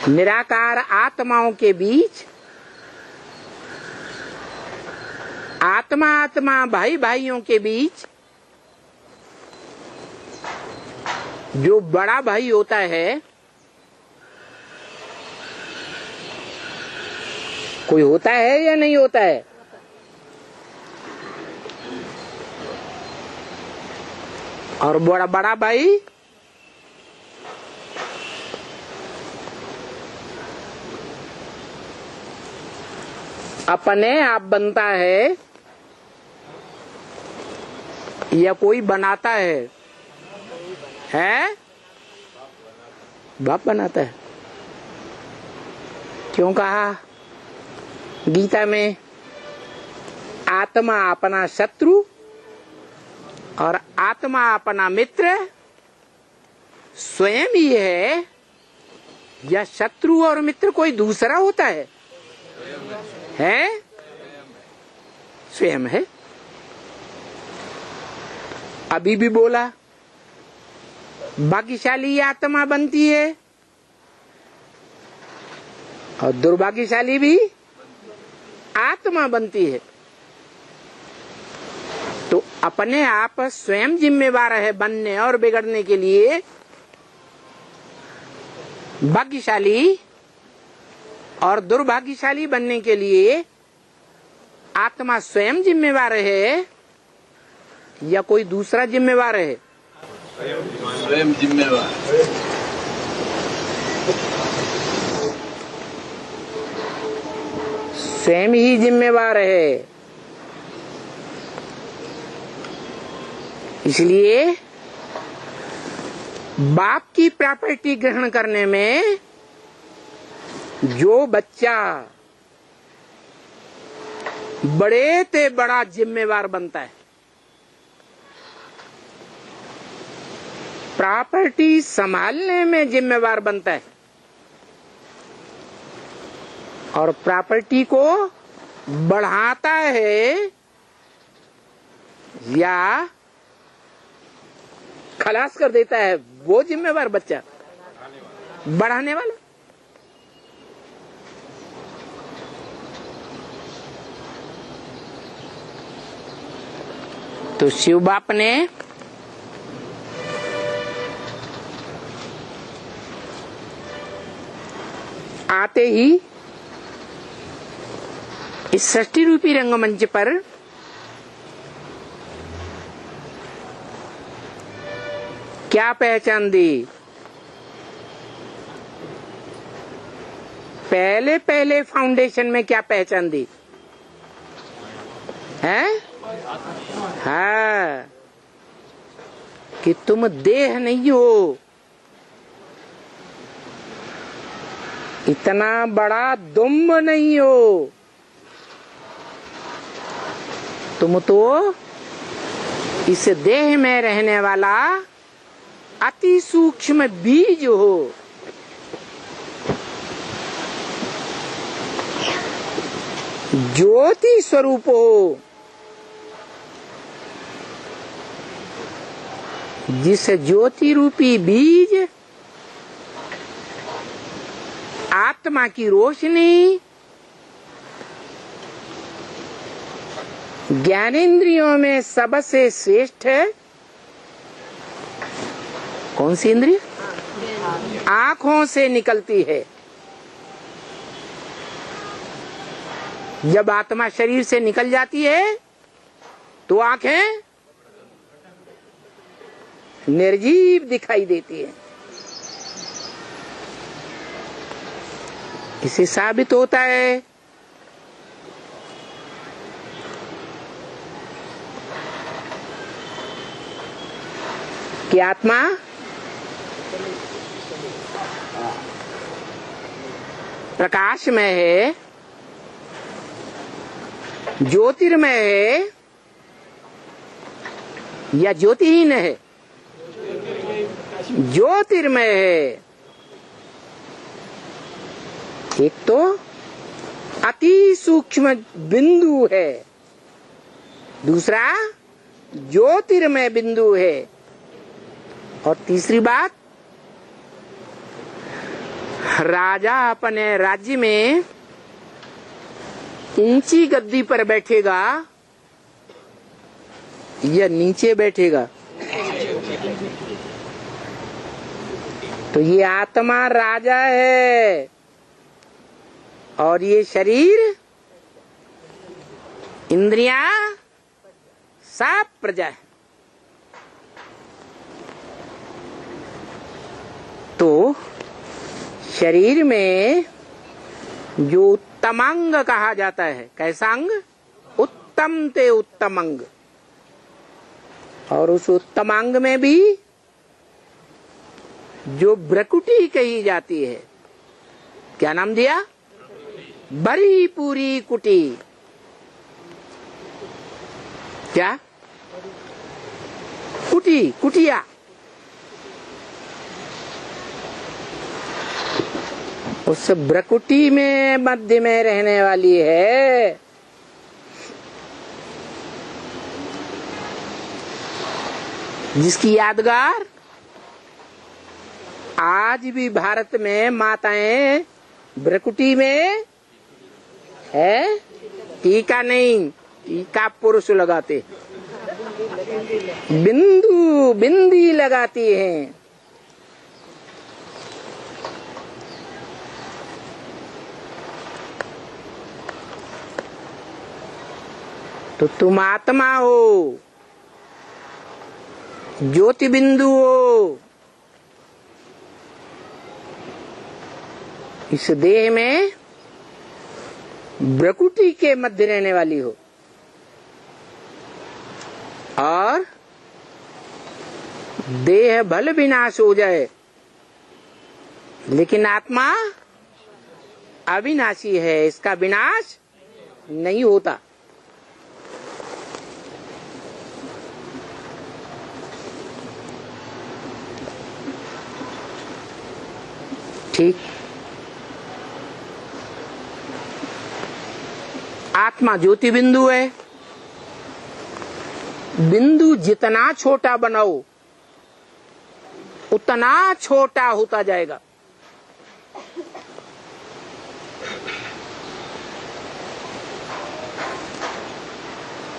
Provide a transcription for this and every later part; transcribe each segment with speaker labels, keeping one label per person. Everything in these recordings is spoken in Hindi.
Speaker 1: निराकार आत्माओं के बीच आत्मा आत्मा भाई भाइयों के बीच जो बड़ा भाई होता है, कोई होता है या नहीं होता है? और बड़ा बड़ा भाई अपने आप बनता है या कोई बनाता है? बाप बनाता है। क्यों कहा गीता में आत्मा अपना शत्रु और आत्मा अपना मित्र स्वयं ही है, या शत्रु और मित्र कोई दूसरा होता है? स्वयं है। अभी भी बोला भाग्यशाली आत्मा बनती है और दुर्भाग्यशाली भी आत्मा बनती है। तो अपने आप स्वयं जिम्मेवार है बनने और बिगड़ने के लिए। भाग्यशाली और दुर्भाग्यशाली बनने के लिए आत्मा स्वयं जिम्मेवार है या कोई दूसरा जिम्मेवार है?
Speaker 2: स्वयं जिम्मेवार।
Speaker 1: स्वयं ही जिम्मेवार है। इसलिए बाप की प्रॉपर्टी ग्रहण करने में जो बच्चा बड़े से बड़ा जिम्मेवार बनता है, प्रॉपर्टी संभालने में जिम्मेवार बनता है और प्रॉपर्टी को बढ़ाता है या खलास कर देता है, वो जिम्मेवार बच्चा बढ़ाने वाला। तो शिव बाप ने आते ही इस सृष्टि रूपी रंगमंच पर क्या पहचान दी? पहले फाउंडेशन में क्या पहचान दी है? हाँ, कि तुम देह नहीं हो, इतना बड़ा दुम्ब नहीं हो, तुम तो इस देह में रहने वाला अति सूक्ष्म बीज हो। ज्योति स्वरूप हो, जिस ज्योति रूपी बीज आत्मा की रोशनी ज्ञानेंद्रियों में सबसे श्रेष्ठ है। कौन सी इंद्रिय? आंखों से निकलती है। जब आत्मा शरीर से निकल जाती है तो आंखें निर्जीव दिखाई देती है। इससे साबित होता है कि आत्मा प्रकाशमय है, ज्योतिर्मय है या ज्योतिहीन है? ज्योतिर्मय है। एक तो अति सूक्ष्म बिंदु है, दूसरा ज्योतिर्मय बिंदु है, और तीसरी बात राजा अपने राज्य में ऊंची गद्दी पर बैठेगा या नीचे बैठेगा? तो ये आत्मा राजा है और ये शरीर, इंद्रियां सब प्रजा है। तो शरीर में जो उत्तम अंग कहा जाता है, कैसा अंग? उत्तम ते उत्तम अंग। और उस उत्तम अंग में भी जो भ्रकुटी कही जाती है, क्या नाम दिया? बड़ी पूरी कुटी। क्या? कुटी, कुटिया। उस भ्रकुटी में मध्य में रहने वाली है। जिसकी यादगार आज भी भारत में माताएं भ्रकुटी में है। टीका नहीं, टीका पुरुष लगाते, बिंदु बिंदी लगाती हैं। तो तुम आत्मा हो, ज्योति बिंदु हो। इस देह में भ्रकुटी के मध्य रहने वाली हो और देह भल विनाश हो जाए, लेकिन आत्मा अविनाशी है, इसका विनाश नहीं होता। ठीक, आत्मा ज्योति बिंदु है। बिंदु जितना छोटा बनाओ उतना छोटा होता जाएगा।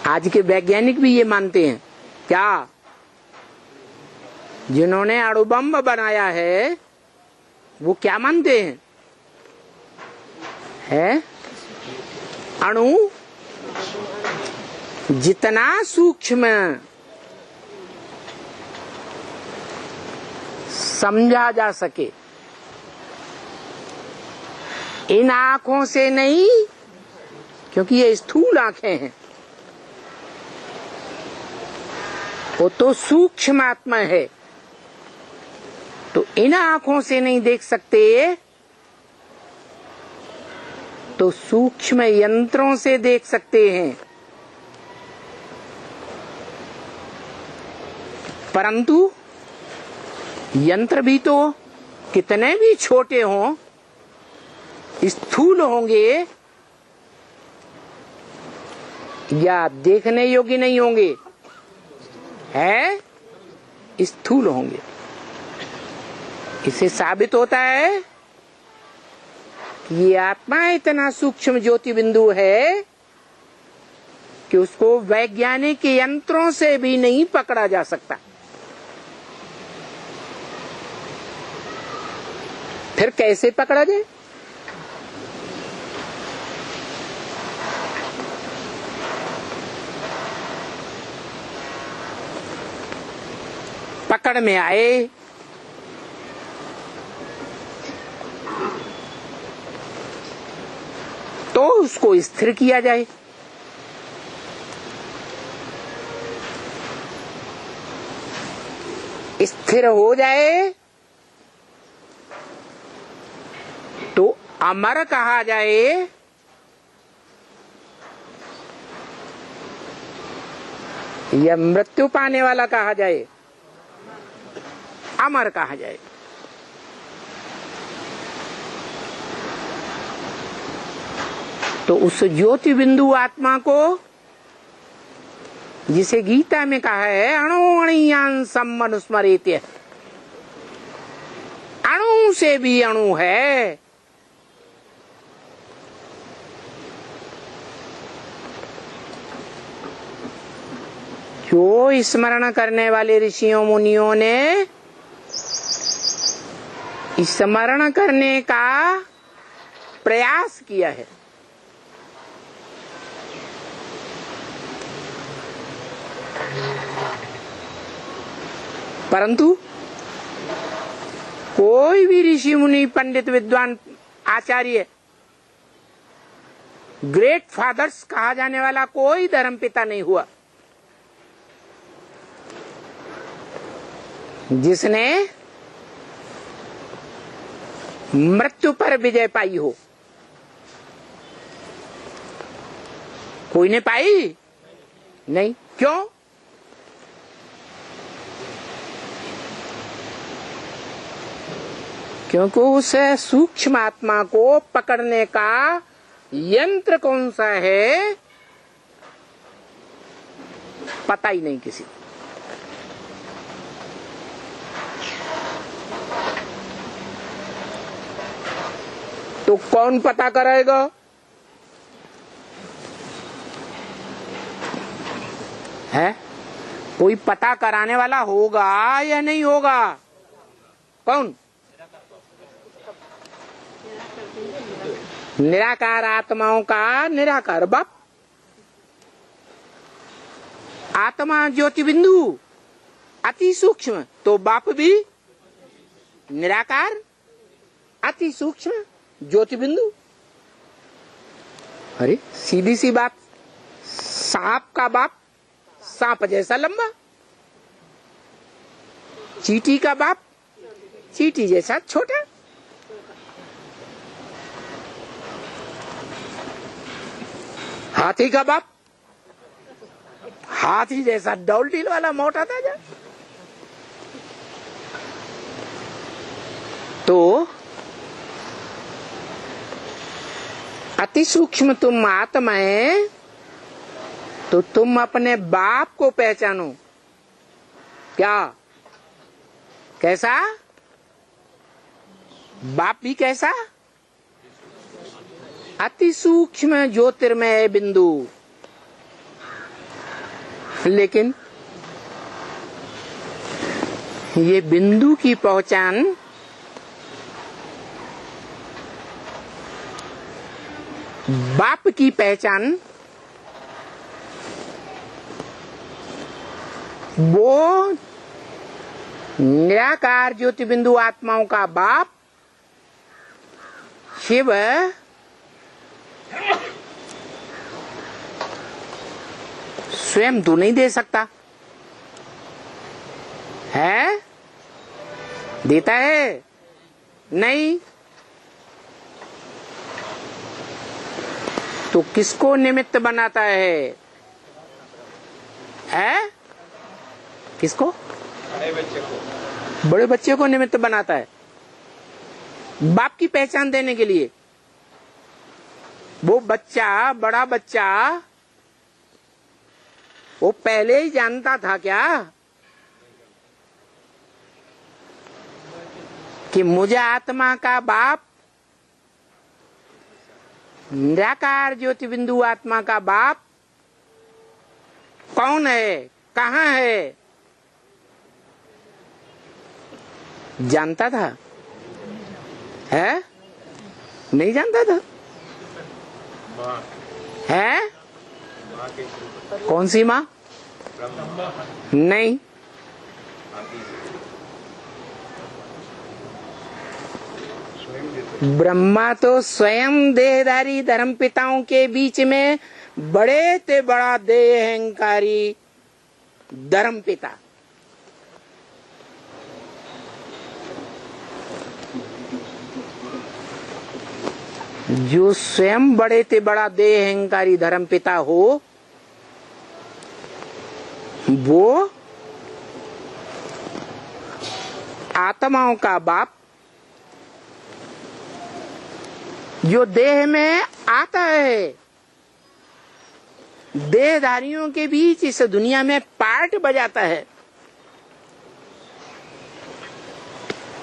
Speaker 1: आज के वैज्ञानिक भी ये मानते हैं। क्या? जिन्होंने अणुबम बनाया है वो क्या मानते हैं? है अणु जितना सूक्ष्म समझा जा सके, इन आंखों से नहीं, क्योंकि ये स्थूल आंखें हैं, वो तो सूक्ष्म आत्मा है, तो इन आंखों से नहीं देख सकते, तो सूक्ष्म यंत्रों से देख सकते हैं। परंतु यंत्र भी तो कितने भी छोटे हों, स्थूल होंगे या देखने योग्य नहीं होंगे, है स्थूल होंगे। इससे साबित होता है कि ये आत्मा इतना सूक्ष्म ज्योति बिंदु है कि उसको वैज्ञानिक यंत्रों से भी नहीं पकड़ा जा सकता। फिर कैसे पकड़ा जाए? पकड़ में आए तो उसको स्थिर किया जाए। स्थिर हो जाए तो अमर कहा जाए, या मृत्यु पाने वाला कहा जाए? अमर कहा जाए। तो उस ज्योति बिंदु आत्मा को, जिसे गीता में कहा है अणु अणियान सम्मनुस्मरेत्य, अणु अणु से भी अणु है। जो स्मरण करने वाले ऋषियों मुनियों ने स्मरण करने का प्रयास किया है, परंतु कोई भी ऋषि मुनि पंडित विद्वान आचार्य ग्रेट फादर्स कहा जाने वाला कोई धर्म पिता नहीं हुआ जिसने मृत्यु पर विजय पाई हो। कोई ने पाई नहीं। क्यों? क्योंकि उस सूक्ष्म आत्मा को पकड़ने का यंत्र कौन सा है पता ही नहीं किसी। तो कौन पता करेगा? है कोई पता कराने वाला होगा या नहीं होगा? कौन? निराकार आत्माओं का निराकार बाप। आत्मा ज्योति बिंदु अति सूक्ष्म, तो बाप भी निराकार अति सूक्ष्म ज्योति बिंदु। अरे सीधी सी बात, सांप का बाप सांप जैसा लंबा, चींटी का बाप चींटी जैसा छोटा। हाथी का बाप हाथी जैसा डौल डील वाला मोटा ताजा। तो अति सूक्ष्म तुम आत्मा है, तो तुम अपने बाप को पहचानो। क्या? कैसा? बाप भी कैसा? अति सूक्ष्म ज्योतिर्मय बिंदु। लेकिन ये बिंदु की पहचान बाप की पहचान वो निराकार ज्योति बिंदु आत्माओं का बाप शिव स्वयं तो नहीं दे सकता है? देता है? नहीं। तो किसको निमित्त बनाता है? किसको? बड़े बच्चे को निमित्त बनाता है बाप की पहचान देने के लिए। वो बच्चा, बड़ा बच्चा, वो पहले ही जानता था क्या कि मुझे आत्मा का बाप, निराकार ज्योति बिंदु आत्मा का बाप कौन है, कहाँ है? जानता था? है? नहीं जानता था? है? कौन सी माँ? नहीं। ब्रह्मा तो स्वयं देहधारी धर्म पिताओं के बीच में बड़े ते बड़ा देह अहंकारी धर्म पिता। जो स्वयं बड़े ते बड़ा देह अहंकारी धर्म पिता हो, वो आत्माओं का बाप जो देह में आता है, देहधारियों के बीच इस दुनिया में पार्ट बजाता है,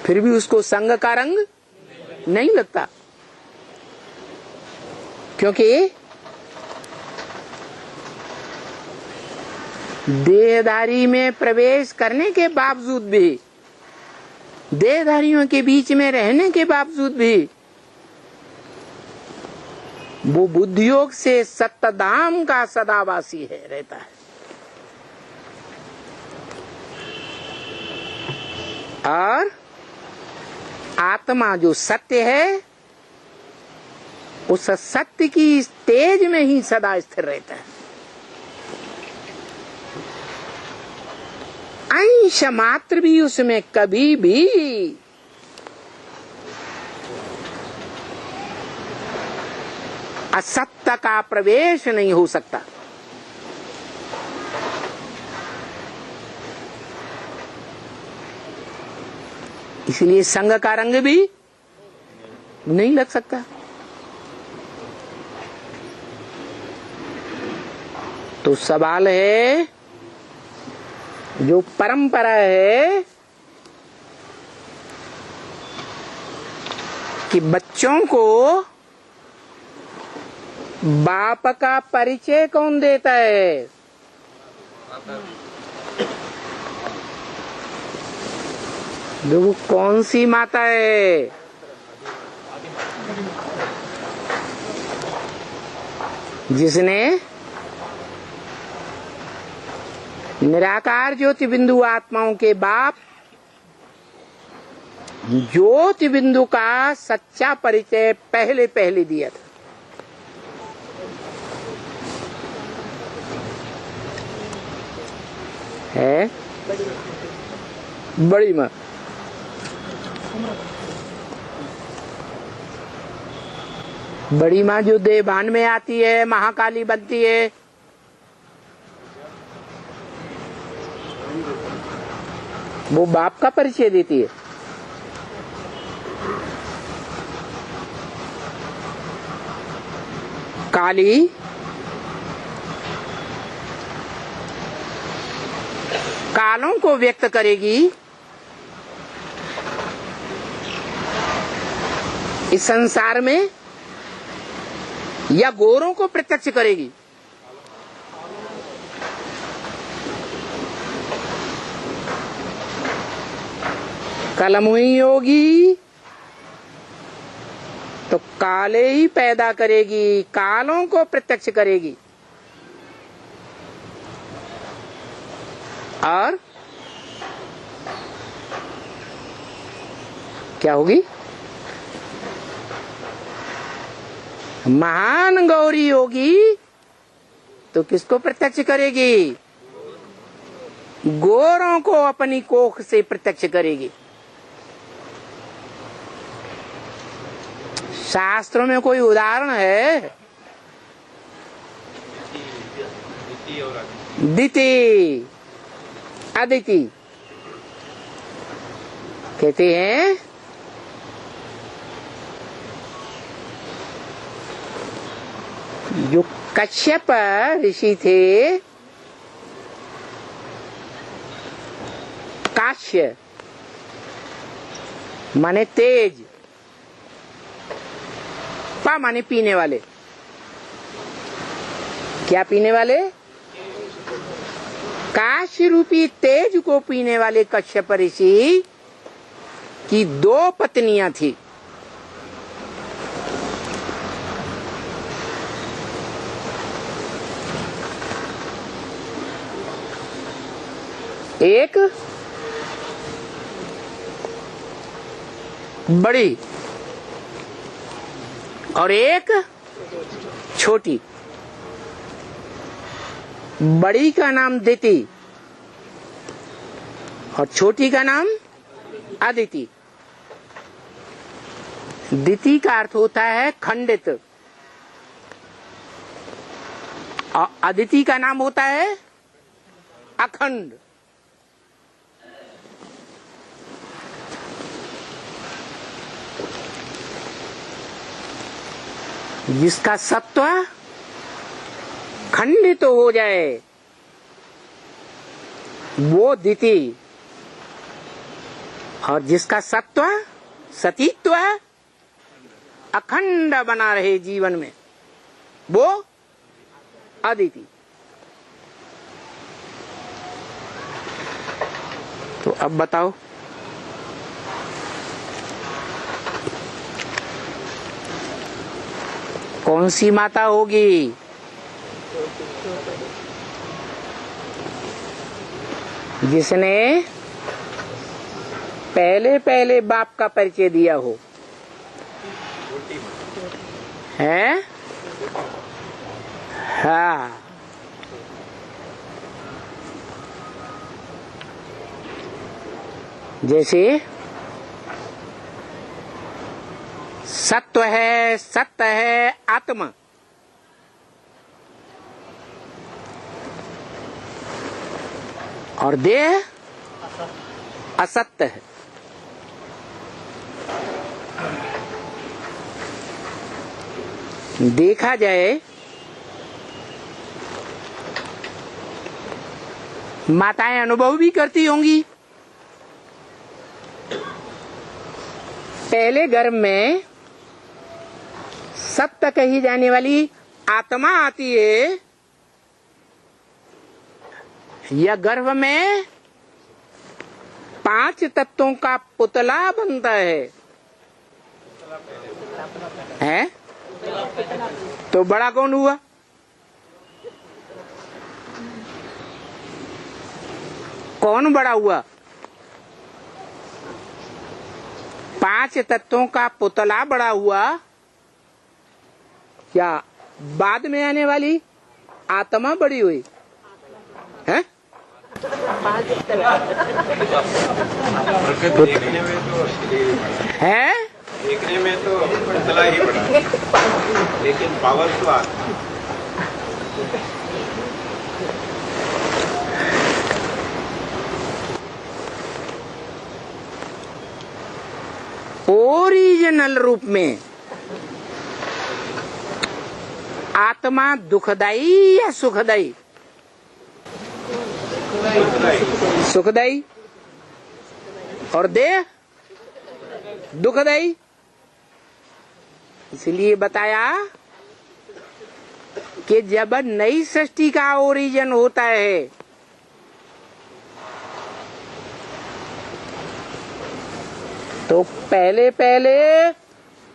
Speaker 1: फिर भी उसको संग का रंग नहीं लगता, क्योंकि देहधारी में प्रवेश करने के बावजूद भी, देहधारियों के बीच में रहने के बावजूद भी वो बुद्धियोग से सत्तधाम का सदावासी है, रहता है। और आत्मा जो सत्य है, उस सत्य की तेज में ही सदा स्थिर रहता है। अंश मात्र भी उसमें कभी भी असत्य का प्रवेश नहीं हो सकता। इसलिए संग का रंग भी नहीं लग सकता। तो सवाल है, जो परंपरा है कि बच्चों को बाप का परिचय कौन देता है? देखो कौन सी माता है? जिसने निराकार ज्योति बिंदु आत्माओं के बाप ज्योति बिंदु का सच्चा परिचय पहले पहले दिया था। है बड़ी माँ। बड़ी माँ जो देवान में आती है, महाकाली बनती है, वो बाप का परिचय देती है। काली कालों को व्यक्त करेगी, इस संसार में, या गोरों को प्रत्यक्ष करेगी? कलमुई होगी तो काले ही पैदा करेगी, कालों को प्रत्यक्ष करेगी। और क्या होगी? महान गौरी होगी तो किसको प्रत्यक्ष करेगी? गोरों को अपनी कोख से प्रत्यक्ष करेगी। शास्त्रों में कोई उदाहरण है? दिति अदिति कहते हैं, जो कश्यप ऋषि थे, काश्य माने तेज, पा माने पीने वाले। क्या पीने वाले? काश रूपी तेज को पीने वाले कश्यप ऋषि की 2 पत्नियां थी। एक बड़ी और एक छोटी। बड़ी का नाम दिति और छोटी का नाम अदिति। दिति का अर्थ होता है खंडित और अदिति का नाम होता है अखंड। जिसका सत्व खंडित हो जाए वो दिति, और जिसका सत्व सतीत्व अखंड बना रहे जीवन में, वो अदिति। तो अब बताओ, कौन सी माता होगी? जिसने पहले पहले बाप का परिचय दिया हो, है? हाँ, जैसे सत्व है, सत्य है आत्मा, और देह असत्य है। देखा जाए माताएं अनुभव भी करती होंगी। पहले गर्भ में सत्य कही जाने वाली आत्मा आती है, या गर्भ में 5 तत्वों का पुतला बनता है? तो बड़ा कौन हुआ? कौन बड़ा हुआ? 5 तत्वों का पुतला बड़ा हुआ, क्या बाद में आने वाली आत्मा बड़ी हुई है? है?
Speaker 2: देखने में तो पुतला ही बड़ा, लेकिन पावर तो आत्मा।
Speaker 1: ओरिजिनल रूप में आत्मा दुखदाई या सुखदाई? सुखदाई। और देह दुखदाई। इसलिए बताया कि जब नई सृष्टि का ओरिजिन होता है तो पहले पहले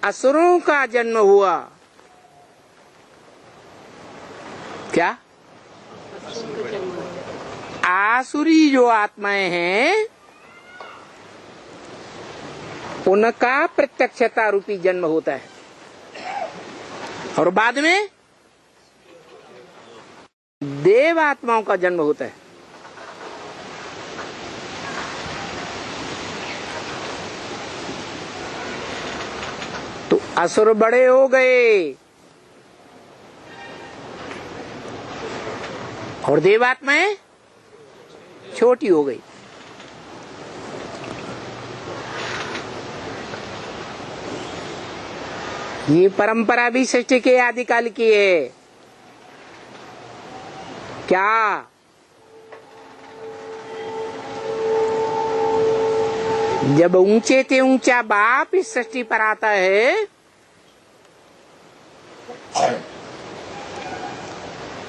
Speaker 1: असुरों का जन्म हुआ। क्या? आसुरी जो आत्माएं हैं उनका प्रत्यक्षता रूपी जन्म होता है, और बाद में देव आत्माओं का जन्म होता है। तो असुर बड़े हो गए और देवात्माएं छोटी हो गई। ये परंपरा भी सृष्टि के आदिकाल की है। क्या? जब ऊंचे से ऊंचा बाप इस सृष्टि पर आता है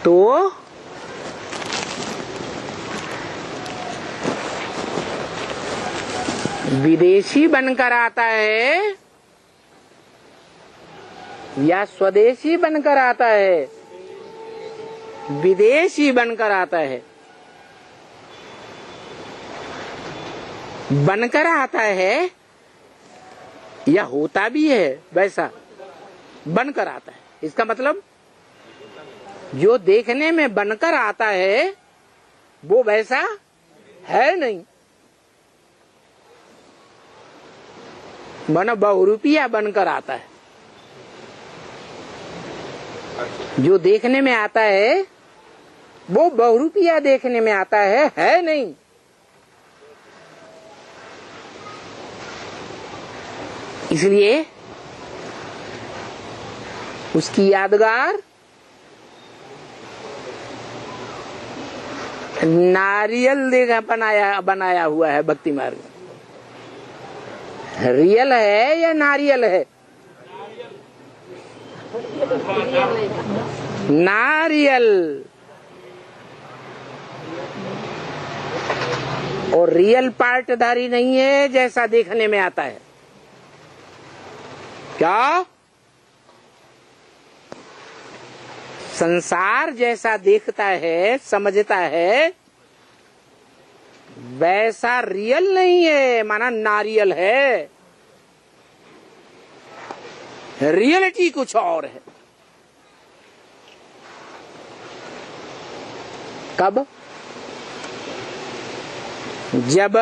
Speaker 1: तो विदेशी बनकर आता है या स्वदेशी बनकर आता है? विदेशी बनकर आता है। बनकर आता है या होता भी है वैसा? बनकर आता है। इसका मतलब जो देखने में बनकर आता है वो वैसा है नहीं। मन बहुरूपिया बनकर आता है। जो देखने में आता है वो बहुरूपिया देखने में आता है नहीं। इसलिए उसकी यादगार नारियल देगा बनाया हुआ है भक्ति मार्ग में। रियल है या नारियल है? नारियल। और रियल पार्टधारी नहीं है जैसा देखने में आता है। क्या संसार जैसा देखता है, समझता है, वैसा रियल नहीं है, माना नारियल है। रियलिटी कुछ और है। कब? जब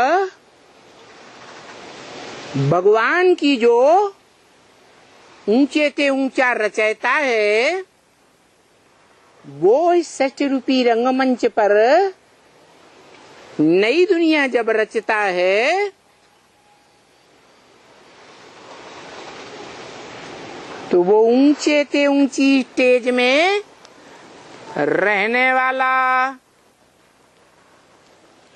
Speaker 1: भगवान की जो ऊंचे ते ऊंचा रचयिता है वो इस सृष्टि रूपी रंगमंच पर नई दुनिया जब रचता है तो वो ऊंचे ते ऊंची स्टेज में रहने वाला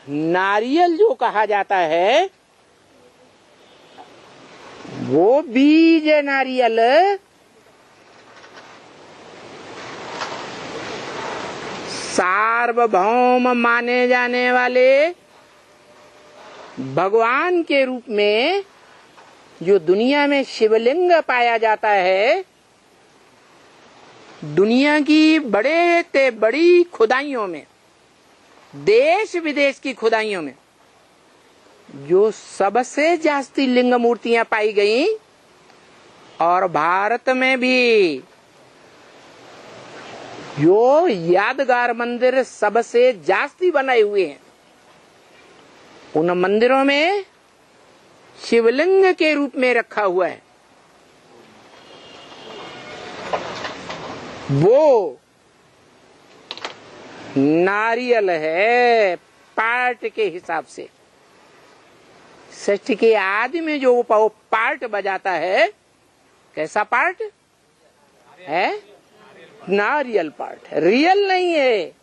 Speaker 1: नारियल जो कहा जाता है वो बीज नारियल सार्वभौम माने जाने वाले भगवान के रूप में जो दुनिया में शिवलिंग पाया जाता है, दुनिया की बड़े ते बड़ी खुदाइयों में, देश विदेश की खुदाइयों में जो सबसे जास्ती लिंग मूर्तियां पाई गई और भारत में भी जो यादगार मंदिर सबसे जास्ती बनाए हुए हैं, उन मंदिरों में शिवलिंग के रूप में रखा हुआ है वो नारियल है। पार्ट के हिसाब से सृष्टि के आदि में जो वो पार्ट बजाता है, कैसा पार्ट है? नारियल पार्ट। रियल नहीं है।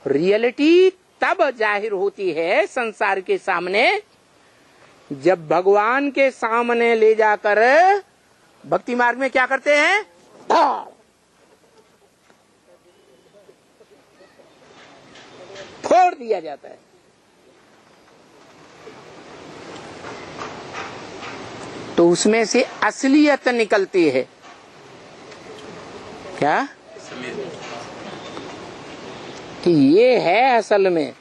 Speaker 1: रियलिटी तब जाहिर होती है संसार के सामने जब भगवान के सामने ले जाकर भक्ति मार्ग में क्या करते हैं? फोड़ दिया जाता है। तो उसमें से असलियत निकलती है। क्या? कि ये है असल में।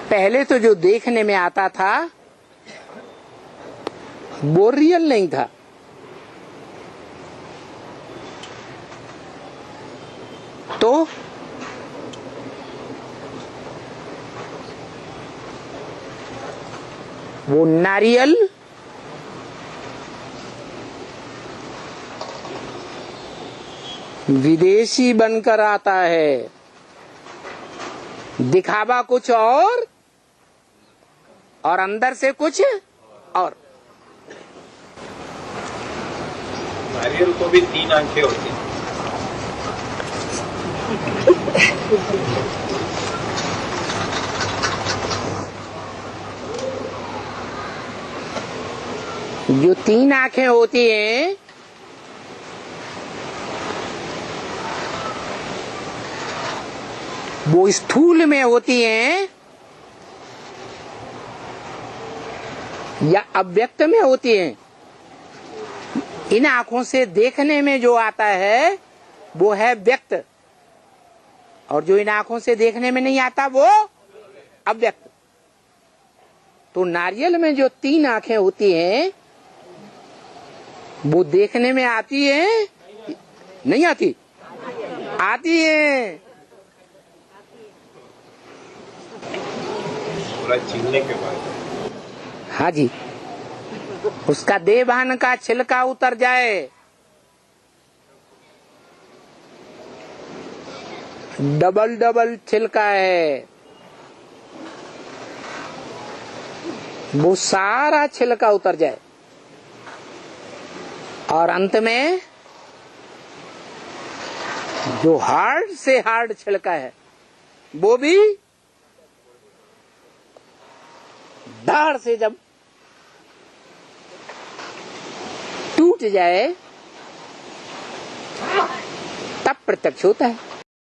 Speaker 1: पहले तो जो देखने में आता था वो रियल नहीं था। तो वो नारियल विदेशी बनकर आता है, दिखावा कुछ और अंदर से कुछ और।
Speaker 2: नारियल को भी 3 आंखें होती हैं।
Speaker 1: जो 3 आंखें होती हैं वो स्थूल में होती हैं या अव्यक्त में होती हैं? इन आंखों से देखने में जो आता है वो है व्यक्त, और जो इन आंखों से देखने में नहीं आता वो अव्यक्त। तो नारियल में जो 3 आंखें होती हैं वो देखने में आती है, नहीं आती? आती है।
Speaker 2: पूरा छीलने के बाद।
Speaker 1: हाँ जी, उसका देवभान का छिलका उतर जाए, डबल डबल छिलका है, वो सारा छिलका उतर जाए और अंत में जो हार्ड से हार्ड छिलका है वो भी धाड़ से जब टूट जाए तब प्रत्यक्ष होता है।